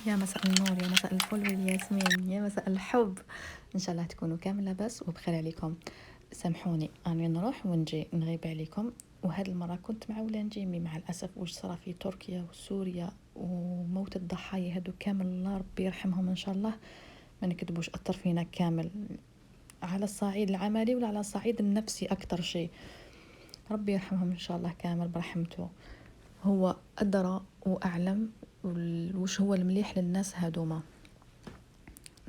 يا مساء النور، يا مساء الفل والياسمين، يا مساء الحب. ان شاء الله تكونوا كامل لاباس وبخير عليكم. سامحوني اني نروح ونجي نغيب عليكم، وهذه المره كنت معوله نجي مع الاسف واش صرا في تركيا وسوريا وموت الضحايا هادو كامل، الله ربي يرحمهم ان شاء الله. ما نكذبوش، اثر فينا كامل على الصعيد العملي ولا على الصعيد النفسي اكثر شيء. ربي يرحمهم ان شاء الله كامل برحمته، هو ادرى واعلم وش هو المليح للناس هادوما.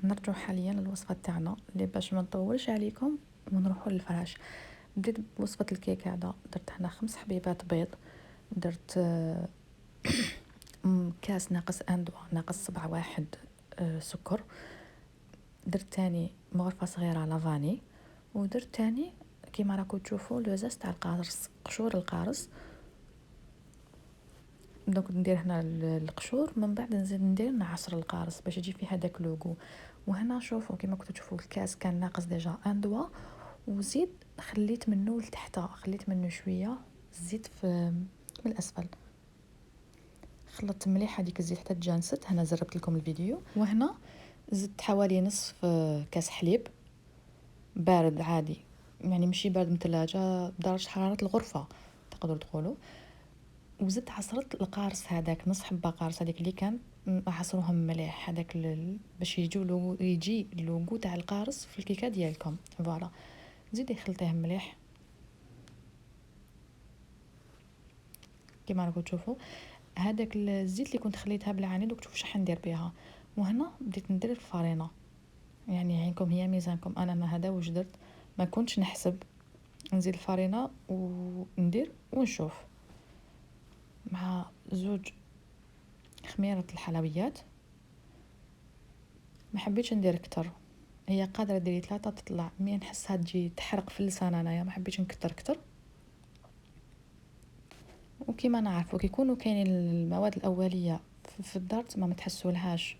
نرجع حاليا للوصفة تاعنا اللي باش ما نطولش عليكم ونروحوا للفراش. بديت بوصفة الكيك هذا، درت هنا 5 حبيبات بيض، درت كاس ناقص اندو ناقص 7 واحد سكر، درت تاني مغرفة صغيرة لافاني، ودرت تاني كيما راكم تشوفوا لوزاز تاع القارص، قشور القارص. دونك ندير هنا القشور، من بعد نزيد ندير عصر القارص باش يجي فيه هذاك لوغو. وهنا شوفوا كيما كنتوا تشوفوا الكاس كان ناقص ديجا ان دوا، وزيد خليت منه لتحت، خليت منه شويه الزيت في من الاسفل. خلطت مليح هذيك الزيت حتى تجانست. هنا زربت لكم الفيديو. وهنا زدت حوالي نصف كاس حليب بارد عادي، يعني ماشي بارد من الثلاجه، درجه حراره الغرفه تقدروا تقولوا. وزدت عصرت القارص هذاك، نص حبه قارص هذيك اللي كان عصروهم مليح هذاك باش يجي اللوغو تاع القارص في الكيكه ديالكم. فوالا زيدي خلطيه مليح كيما راكم تشوفوا. هذاك الزيت اللي كنت خليتها بالعاني دوك تشوفوا شحال ندير بها. وهنا بديت ندير الفارينه، يعني عينكم هي ميزانكم. انا ما هذا واش درت، ما كنتش نحسب، نزيد الفارينه وندير ونشوف. مع زوج خميره الحلويات، ما حبيتش ندير اكتر، هي قادره ديري 3 تطلع، مي نحسها تجي تحرق في اللسان، انايا ما حبيتش نكتر كتر. وكيما نعرفوا كيكونوا كاينين المواد الاوليه في الدار ما متحسولهاش،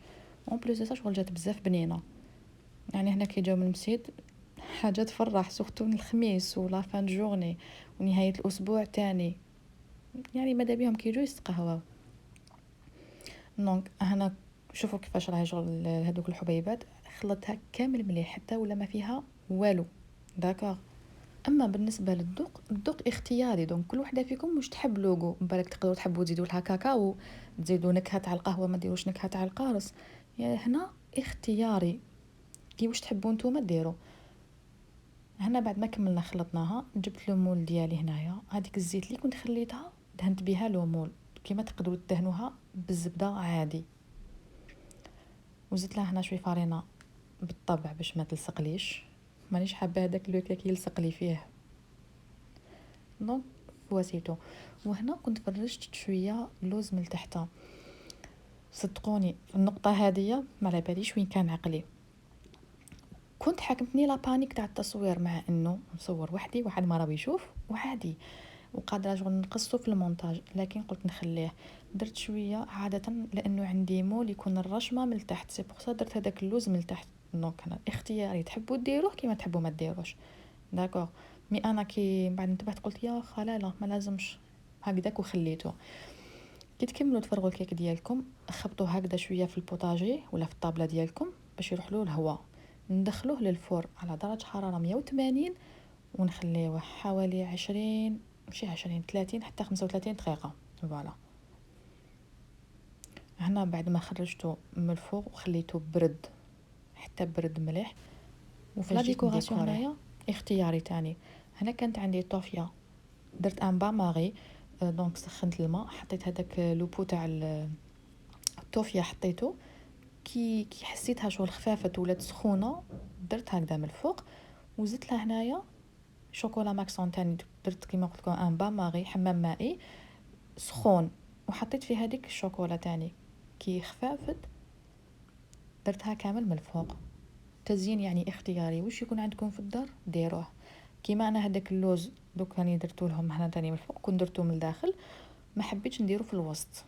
اون بليس دو شغل جات بزاف بنينه. يعني هنا كي جاو من المسيد حاجه تفرح، سورتو الخميس ولا فان جورني ونهايه الاسبوع تاني، يعني ماذا بيهم كي يجوا يستقهواو. دونك هنا شوفوا كيفاش راهي شغل هذوك الحبيبات، خلطتها كامل مليح حتى ولا ما فيها والو. داكوغ. اما بالنسبه للذوق، الذوق اختياري، دونك كل وحده فيكم واش تحب لوغو. بالك تقدروا تحبوا تزيدوا لها كاكاو، تزيدوا نكهه تاع القهوه، ما ديروش نكهه تاع القارص. يعني هنا اختياري، كي واش تحبوا نتوما ديروا. هنا بعد ما كملنا خلطناها، جبت لو مول ديالي هنايا، هذيك الزيت اللي كنت خليتها دهنت بها لو مول، كيما تقدروا تدهنوها بالزبده عادي. وزدت لها هنا شويه فارينه بالطبع باش ما تلصقليش، مانيش حابه هذاك لو كيك يلصق لي فيه. دونك فواسيتو. وهنا كنت فرشت شويه لوز من تحت. صدقوني النقطه هذه ما على باليش وين كان عقلي، كنت حاكمتني لا بانيك تاع التصوير، مع انه نصور وحدي واحد ما راه يشوف وعادي وقادره شغل نقصو في المونتاج، لكن قلت نخليه. درت شويه عاده لانه عندي مول يكون الرشمه من تحت، سي بوغ درت هذاك اللوز من تحت. دونك انا اختياري، تحبوا ديروه كيما تحبوا ما ديروش. داكوغ. مي انا كي بعد انتبهت قلت يا خلاله ما لازمش هكذاك وخليته. كي تكملوا تفرغوا الكيك ديالكم، خبطوه هكذا شويه في البوطاجي ولا في الطابله ديالكم باش يروح له الهواء. ندخلوه للفور على درجه حراره 180، ونخليوه حوالي 20 ماشي 20 30 حتى 35 دقيقه. فوالا. هنا بعد ما خرجته من الفوق وخليته برد حتى برد مليح. وفي لا ديكوراسيون هنايا اختياري تاني، هنا كانت عندي طوفيه، درت ان با ماغي. دونك سخنت الماء، حطيت هذاك لوبو تاع الطوفيه، حطيته كي حسيتها شغل خفافت ولات سخونه، درت هكذا من الفوق. وزدت لها هنايا شوكولا ماكسون تاني، درت كيما قلت لكم ان با ماغي حمام مائي سخون، وحطيت فيه هذيك الشوكولا تاني كي خفافت، درتها كامل من الفوق. تزيين يعني اختياري، وش يكون عندكم في الدار ديروه. كيما انا هذاك اللوز دوك راني درتو لهم هنا تاني من الفوق، كنت درتو من الداخل، ما حبيتش نديرو في الوسط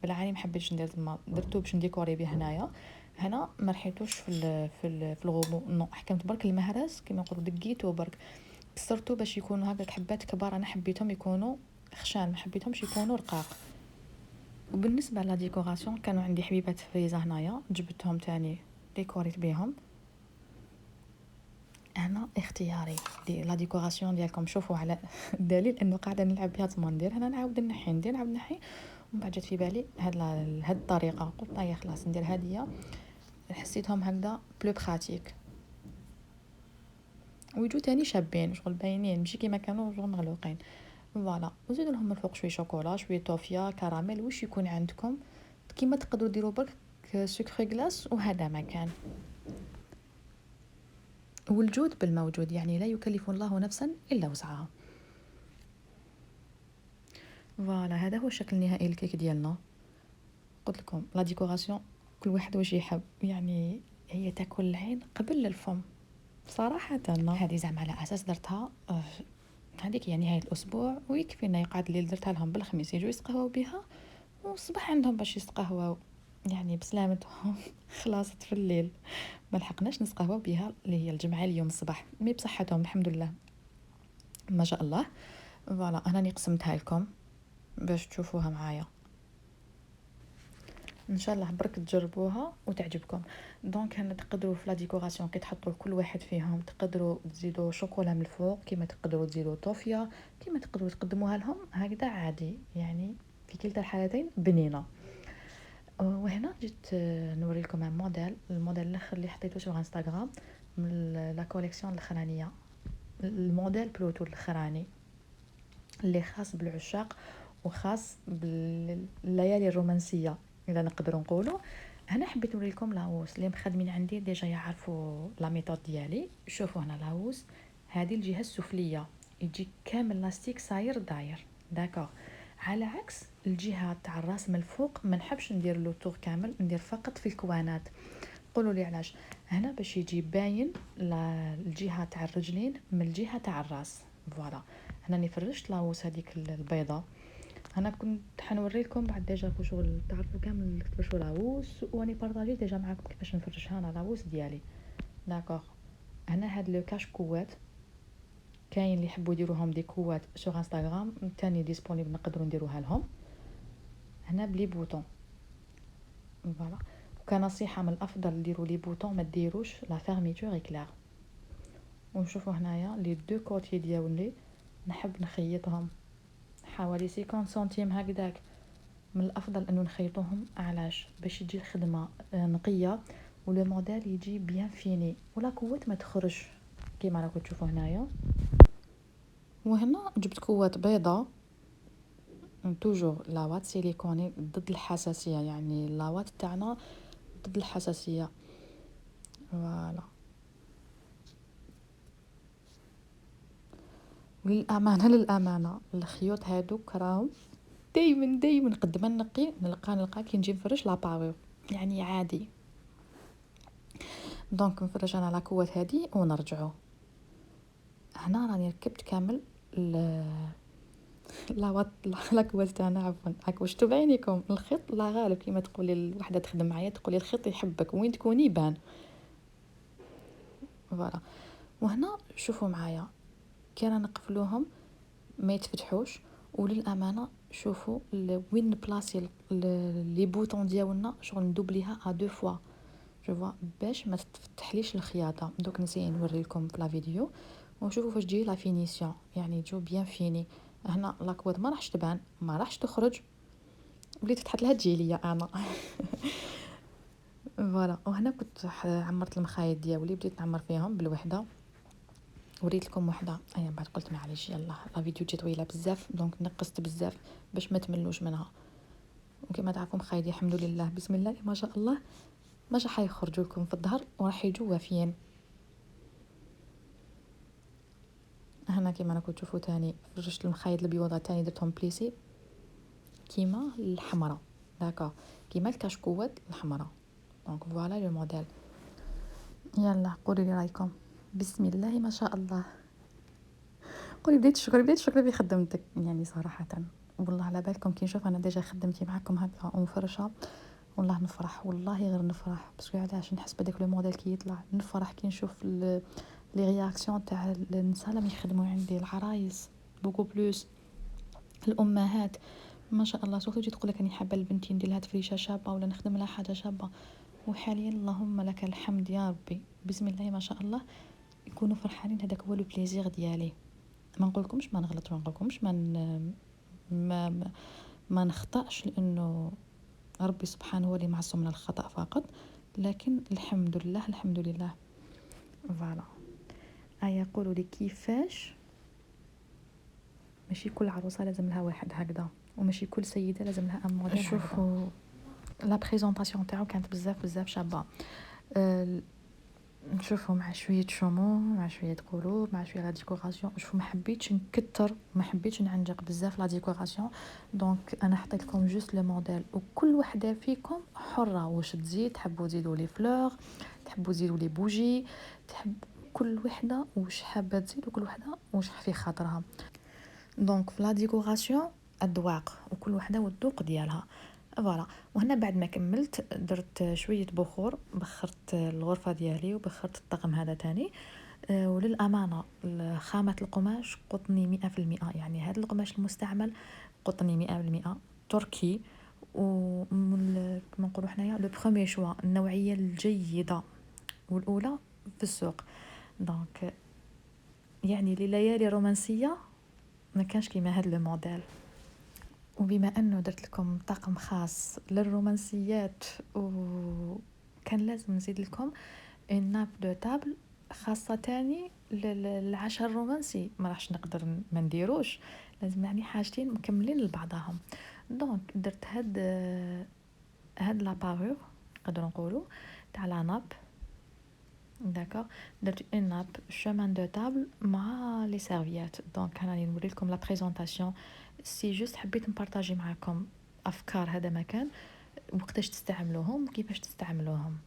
بالعاني، ما حبيتش ندير تما، درتو باش نديكوري به هنايا. هنا ما رحيتوش في الغومو، نو حكمت برك المهرس كيما نقولوا، دقيتو برك، كسرتو باش يكونوا هكاك حبات كبار. انا حبيتهم يكونوا خشان، ما حبيتهمش يكونوا رقاق. وبالنسبه لا ديكوراسيون كانوا عندي حبيبات فريزه هنايا جبتهم تاني ديكوريت بيهم. هنا اختياري لا ديكوراسيون ديالكم شوفوا على الدليل انه قاعده نلعب بها تما ندير هنا نعاود نحي ومن بعد جات في بالي هاد الطريقه قلت هي خلاص ندير هاديه حسيتهم هكذا بلو براتيك ويجو تاني شابين شغل باينين ماشي كيما كانوا شغل مغلوقين. فوالا وزيدوا لهم من الفوق شويه شوكولا شويه توفيا كراميل واش يكون عندكم كيما تقدروا ديروا برك سكر غلاس وهذا ما كان. والجود بالموجود يعني لا يكلف الله نفسا الا وسعها. فوالا هذا هو الشكل النهائي للكيك ديالنا. قلت لكم لا ديكوراسيون كل واحد واش يحب يعني هي تاكل العين قبل الفم صراحه. هذه زعما على اساس درتها هذيك يعني نهايه الاسبوع ويكفينا يقعد الليل درتها لهم بالخميس يجوا يسقهوا بها والصباح عندهم باش يسقهوا يعني بسلامتهم. خلاصت في الليل ما لحقناش نسقهوا بها اللي هي الجمعه اليوم الصباح مي بصحتهم الحمد لله ما شاء الله. فوالا انا قسمتها لكم باش تشوفوها معايا ان شاء الله برك تجربوها وتعجبكم. دونك هنا تقدروا في لا ديكوراسيون كي تحطوا لكل واحد فيهم تقدروا تزيدوا شوكولا من الفوق كيما تقدروا تزيدوا توفيا كيما تقدروا تقدموها لهم هكذا عادي يعني في كلتا الحالتين بنينه. وهنا جيت نوريلكم الموديل الاخر اللي حطيته في انستغرام من لا كوليكسيون الاخرانيه الموديل بلوتو الاخراني اللي خاص بالعشاق وخاص بالليالي الرومانسيه اذا نقدروا نقولوا. هنا حبيت نوريلكم لاوس اللي مخدمين عندي ديجا يعرفوا لا ميثود ديالي. شوفوا هنا لاوس هذه الجهه السفليه يجي كامل لاستيك صاير داير داكور على عكس الجهه تاع الراس من الفوق ما نحبش ندير له طور كامل ندير فقط في الكوانات. قولوا لي علاش هنا باش يجي باين الجهه تاع الرجلين من الجهه تاع الراس. فوالا هنا فرشت لاوس هذيك البيضه. انا كنت حنوريكم بعد ديجا شغل تعرفوا كامل كيفاش لاوس واني بارطاجي ديجا معكم كيفاش نفرشها انا لاوس ديالي داكوغ. هنا هاد لو كاش كوات كاين اللي يحبوا يديروهم دي كوات سوغ انستغرام تاني ديسپونيبل نقدروا نديروها لهم هنا بلي بوطون. فوالا وكنصيحه من الافضل ديروا لي بوطون ما ديروش لا فيرميتور اكلير. ونشوفوا هنايا لي دو كوتي ديالي نحب نخيطهم حوالي 50 سنتيم هكذاك. من الافضل انه نخيطوهم علاش باش يجي الخدمه نقيه ولو موديل يجي بيان فيني ولا كوات ما تخرج كيما راكم تشوفوا هنايا. وهنا جبت كوات بيضه توجور لاوات سيليكوني ضد الحساسيه يعني لاوات تاعنا ضد الحساسيه. فوالا للامانه الخيوط هادوك راهم دايما قد ما نلقى كي نجي نفرش لابارو يعني عادي. دونك نفرج انا لاكوات هادي ونرجعوا. هنا راني ركبت كامل لاكوات تاعنا عفوا هاك واش تبعينيكم الخيط لا غالب كيما تقولي الوحده تخدم معايا تقولي الخيط يحبك وين تكوني بان. فوالا وهنا شوفوا معايا كي رانا نقفلوهم ما يتفتحوش وللامانه شوفوا وين بلاصي لي بوطون ديالنا شغل ندوبليها ا دو فوا جو فوا باش ما تفتحليش الخياطه. دوك نسي نوريلكم في لا فيديو ونشوفوا فاش تجي لا فينيسيون يعني جو بيان فيني. هنا لاكواد ما راحش تبان ما راحش تخرج وليت تحط لها تجي ليا انا. فوالا وهنا كنت عمرت المخايط ديالي بديت نعمر فيهم بالوحده وريت لكم وحده انا بعد قلت معليش يلا لا فيديو جات طويله بزاف دونك نقصت بزاف باش ما تملوش منها. وكما تعرفوا مخايدي الحمد لله بسم الله ما شاء الله ما راح يخرجوا لكم في الظهر وراح يجوا وافيين. هنا كيما راكم تشوفوا تاني فرشت المخايط البيوضه تاني درتهم بليسي كيما الحمراء داكا كيما الكشكوات الحمراء. دونك فوالا لو موديل. يلا قولوا لي رايكم بسم الله ما شاء الله. قولي بديت الشكر بخدمتك يعني صراحه والله على بالكم كي نشوف انا ديجا خدمتي معكم هكا ومفرشه والله نفرح والله غير نفرح باسكو علاش نحس بداك لو موديل كي يطلع نفرح كي نشوف لي رياكسيون تاع النساء اللي يخدموا عندي العرايس بوكو بلوس الامهات ما شاء الله. سورتو تجي تقول لك راني حابه لبنتي ندير لها تفريشه شابه ولا نخدم لها حاجه شابه، وحاليا اللهم لك الحمد يا ربي، بسم الله ما شاء الله، يكونوا فرحانين. هذاك هو لو بليزير ديالي. ما نقولكمش ما نغلط، ما نقولكمش ما ما نخطاش، لانه ربي سبحانه هو اللي معصوم من الخطا فقط، لكن الحمد لله الحمد لله. فوالا. يقولوا لي كيفاش ماشي كل عروسه لازم لها واحد هكذا، وماشي كل سيده لازم لها ان موديل هكذا. شوفوا لا بريزونطاسيون تاعو كانت بزاف بزاف شابه. نشوفه مع شويه شموع، مع شويه قلوب، مع شويه لا ديكوراسيون. شوفوا ما حبيتش نكتر، ما حبيتش نعنجق بزاف لا ديكوراسيون، دونك انا حطيت لكم جوست لو موديل، وكل وحده فيكم حره واش تزيد. تحبوا تزيدوا لي فلور، تحبوا تزيدوا لي بوجي، تحب كل وحده واش حابه تزيد، وكل وحده واش في خاطرها. دونك في لا ديكوراسيون اذواق، وكل وحده والذوق ديالها. فوالا. وهنا بعد ما كملت درت شويه بخور، بخرت الغرفه ديالي وبخرت الطقم هذا تاني. وللامانه خامه القماش قطني 100%، يعني هذا القماش المستعمل قطني 100% تركي، ومن كما نقولوا حنايا لو بروميير شوا، النوعيه الجيده والاولى في السوق. دونك يعني لليالي رومانسيه ما كانش كيما هذا لو موديل. وبما انه درت لكم طقم خاص للرومانسيات، وكان لازم نزيد لكم ان ناب دو تابل خاصه تاني للعشاء الرومانسي، ما راحش نقدر ما نديروش، لازم يعني حاجتين مكملين لبعضهم. دونك درت هاد لابارور نقدروا نقولوا تاع لا ناب. داكوغ. درت اون ناب شومان دو تابل مع لي سيرفيات. دونك انا نوري لكم لا بريزونطاسيون، سي جوست حبيت نبارطاجي معكم افكار هذا مكان، وقتاش تستعملوهم وكيفاش تستعملوهم.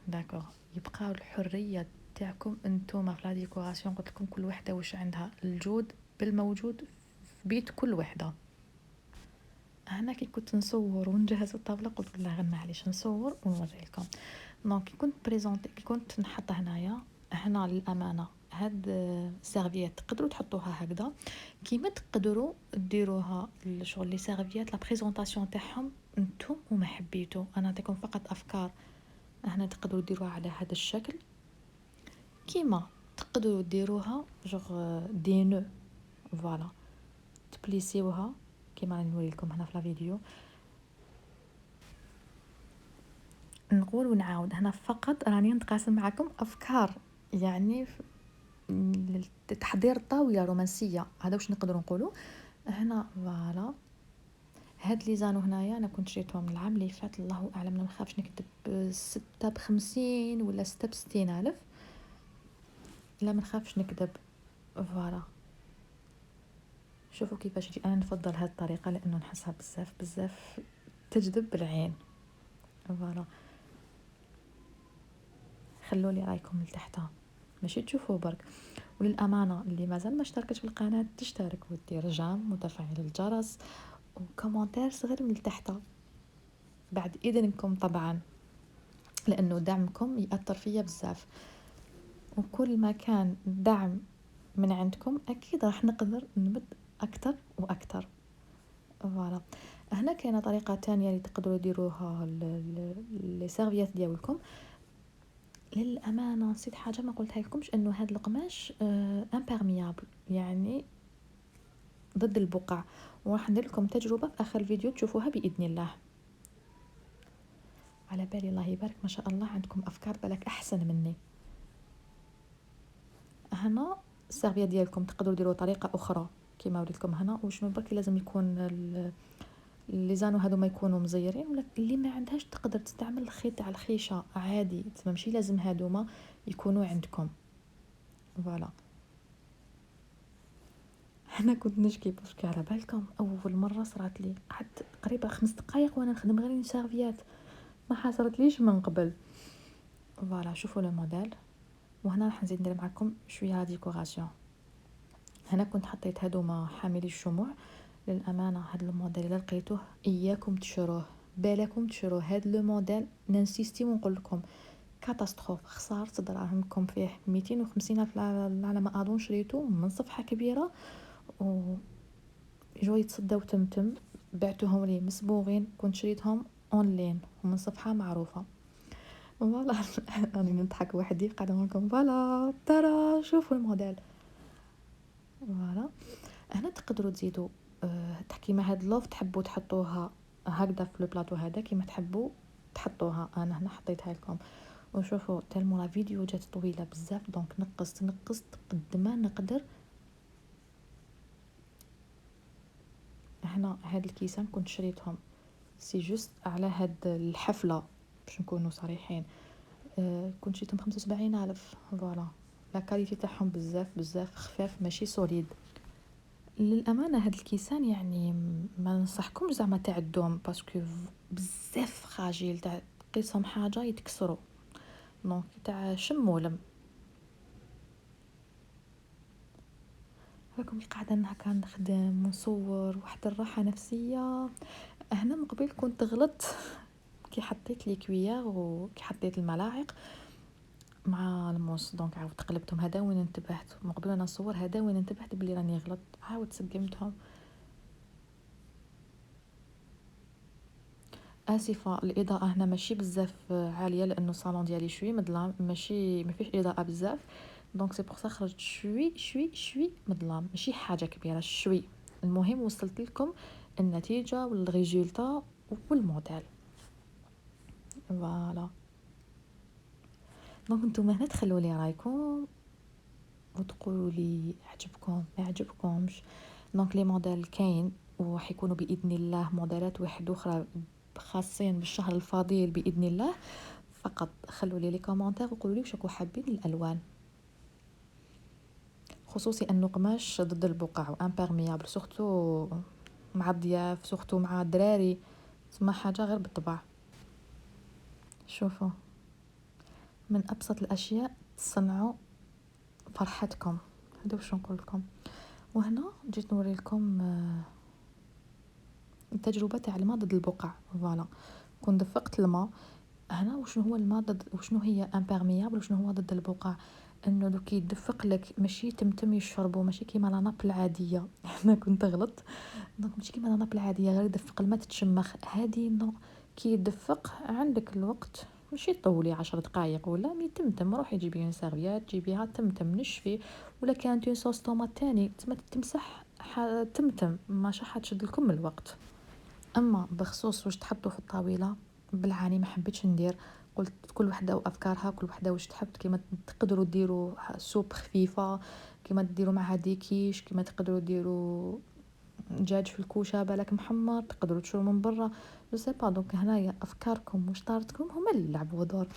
داكوغ. يبقى الحريه تاعكم انتم في لا ديكوراسيون. قلت لكم كل وحده واش عندها الجود بالموجود في بيت كل وحده. هنا كي كنت نصور ونجهز الطاوله قلت لا غير معليش نصور ونوري لكم. دونك كي كنت بريزونطي، كي كنت نحط هنايا، هنا للامانه هاد السيرفيات تقدروا تحطوها هكذا كيما تقدروا ديروها الشغل لي سيرفيات لا بريزونطاسيون تاعهم انتم وما حبيتوا. انا نعطيكم فقط افكار. هنا تقدروا ديروها على هذا الشكل، كيما تقدروا ديروها جوغ دي نو. فوالا. تبليسيوها كيما راني نوري لكم هنا في لا فيديو. نقول ونعاود، هنا فقط راني نتقاسم معكم افكار، يعني تحضير طاوله رومانسيه، هذا واش نقدروا نقولوا هنا. فوالا. هاد لي زانو هنايا انا كنت شريتهم العام اللي فات، الله اعلم، ما نخافش نكتب 6 ب50 ولا 6 ب60 الف، لا ما نخافش نكذب. فوالا. شوفوا كيفاش يجي. انا نفضل هاد الطريقه لانه نحسها بزاف بزاف تجذب العين. فوالا. خلوا لي رايكم لتحت، ماشي تشوفوا برك. وللامانه اللي مازال ما اشتركتش في القناه تشترك ودير جام وتفعيل الجرس وكومنتير صغير من تحت، بعد اذنكم طبعا، لانه دعمكم ياثر فيا بزاف، وكل ما كان دعم من عندكم اكيد راح نقدر نمد اكثر واكثر. فوالا. هنا كاينه طريقه تانية اللي تقدروا ديروها لي سيرفيات ديالكم. للامانه نسيت حاجه ما قلتها لكمش، انه هذا القماش امبيرميابل، يعني ضد البقع، وراح ندير لكم تجربه في اخر الفيديو تشوفوها باذن الله. على بالي الله يبارك ما شاء الله عندكم افكار بالك احسن مني. هنا السيرفيه ديالكم تقدروا ديروا طريقه اخرى كما وريتكم هنا. وشنو برك لازم يكون لي زانو هادو ما يكونوا مزيرين، ولا اللي ما عندهاش تقدر تستعمل الخيط تاع الخيشه عادي، ماشي لازم هادوما يكونوا عندكم. فوالا. انا كنت نشكي باسكو على بالكم اول مره صرات لي قعدت قريبه 5 دقائق وانا نخدم غير سيرفيات، ما حصلت ليش من قبل. فوالا. شوفوا لو موديل. وهنا راح نزيد ندير معكم شويه ديكوراسيون. هنا كنت حطيت هادوما حاملي الشموع. للامانه هاد الموديل الا لقيتوه اياكم تشروه، بالكم تشروه. هاد لو موديل ننسيستي ونقول لكم كاتاستروف، خسارت دراهمكم فيه. 250 الف على ما اظن شريته من صفحه كبيره، و جو يتصدى وتمتم بعتوهم لي مصبوغين، كنت شريتهم اونلاين ومن صفحه معروفه. فوالا راني نضحك وحدي قاعده نقولكم فوالا ترى شوفوا الموديل. فوالا هنا تقدروا تزيدوا كيما هاد لوف تحبوا تحطوها هكذا في البلاطو هذا كيما تحبوا تحطوها. انا هنا حطيتها لكم وشوفوا تالمو لا فيديو جات طويله بزاف دونك نقصت قد ما نقدر. هنا هاد الكيسان كنت شريتهم سي جوست على هاد الحفله باش نكونوا صريحين. كنت شريتهم 75,000. فوالا لا كاليتي تاعهم بزاف خفاف ماشي سوليد. للامانه هاد الكيسان يعني ما ننصحكمش زعما تعدوهم باسكو بزاف خاجيل تاع تقيسهم حاجه يتكسروا دونك تاع شمولم. راكم قاعده هكا نخدم ونصور واحد الراحه نفسيه. هنا من قبل كنت غلط كي حطيت لي كويار وكي حطيت الملاعق مع الموس دونك عاود قلبتهم. هذا وين انتبهت من قبل انا نصور، هذا وين انتبهت بلي راني غلط، عاود سقمتهم. اسفه الاضاءه هنا ماشي بزاف عاليه لانه الصالون ديالي شوي مظلام، ماشي ما فيش اضاءه بزاف دونك سي بور سا خرجت شوي مظلام، ماشي حاجه كبيره شوي. المهم وصلت لكم النتيجه والريزولتا والموديل. فوالا دونك نتوما هنا تخلوا لي رايكم وتقولوا لي عجبكم ما عجبكمش. دونك لي موديل كاين وحيكونوا باذن الله موديلات واحد اخرى خاصين بالشهر الفضيل باذن الله. فقط خلوا لي كومونتير وقولوا لي واش راكم حابين الالوان، خصوصي انه قماش ضد البقع وامبيرميابل سورتو مع الضياف سورتو مع الدراري، تسمى حاجه غير بالطبع. شوفوا من ابسط الاشياء تصنعوا فرحتكم. هذا واش نقول لكم. وهنا جيت نوري لكم التجربه تاع الماء ضد البقع. فوالا كون دفقت الماء هنا وشنو هو الماء ضد وشنو هي امبيرميابل وشنو هو ضد البقع. انه دوك يدفق لك ماشي تمتم يشربوا ماشي كيما لا ناب العاديه انا كنت غلط دونك ماشي كيما لا ناب العاديه غير يدفق الماء تتشمخ. هادي نو كي يدفق عندك الوقت ماشي طولي 10 دقائق ولا مي تمتم روحي جيبي اون سيرفيات جيبيها تمتم نشفي. ولا كانت اون صوص طوماط تاني تما تمسح تمتم ماشي حتشد لكم الوقت. اما بخصوص واش تحطوا في الطاوله بالعاني ما حبيتش ندير، قلت كل وحده وافكارها كل وحده واش تحب. كيما تقدروا ديروا سوب خفيفه كيما تديروا معها ديكيش كيما تقدروا ديروا دجاج في الكوشه بالك محمر تقدروا تشرو من برا جو سي با. دونك هنايا افكاركم وشطارتكم هما اللي لعبوا دور.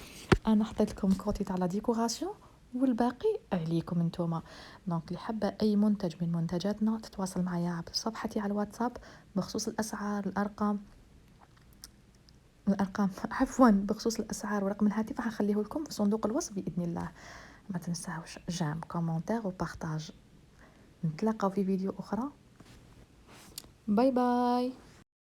انا حطيت لكم كوتي تاع لا ديكوراسيون والباقي عليكم نتوما. دونك اللي حابه اي منتج من منتجاتنا تتواصل معايا عبر صفحتي على الواتساب بخصوص الاسعار الارقام عفوا بخصوص الاسعار ورقم الهاتف حنخليه لكم في صندوق الوصف باذن الله. ما تنساوش جيم كومونتير وبارطاج. نتلاقاو في فيديو اخرى. باي باي.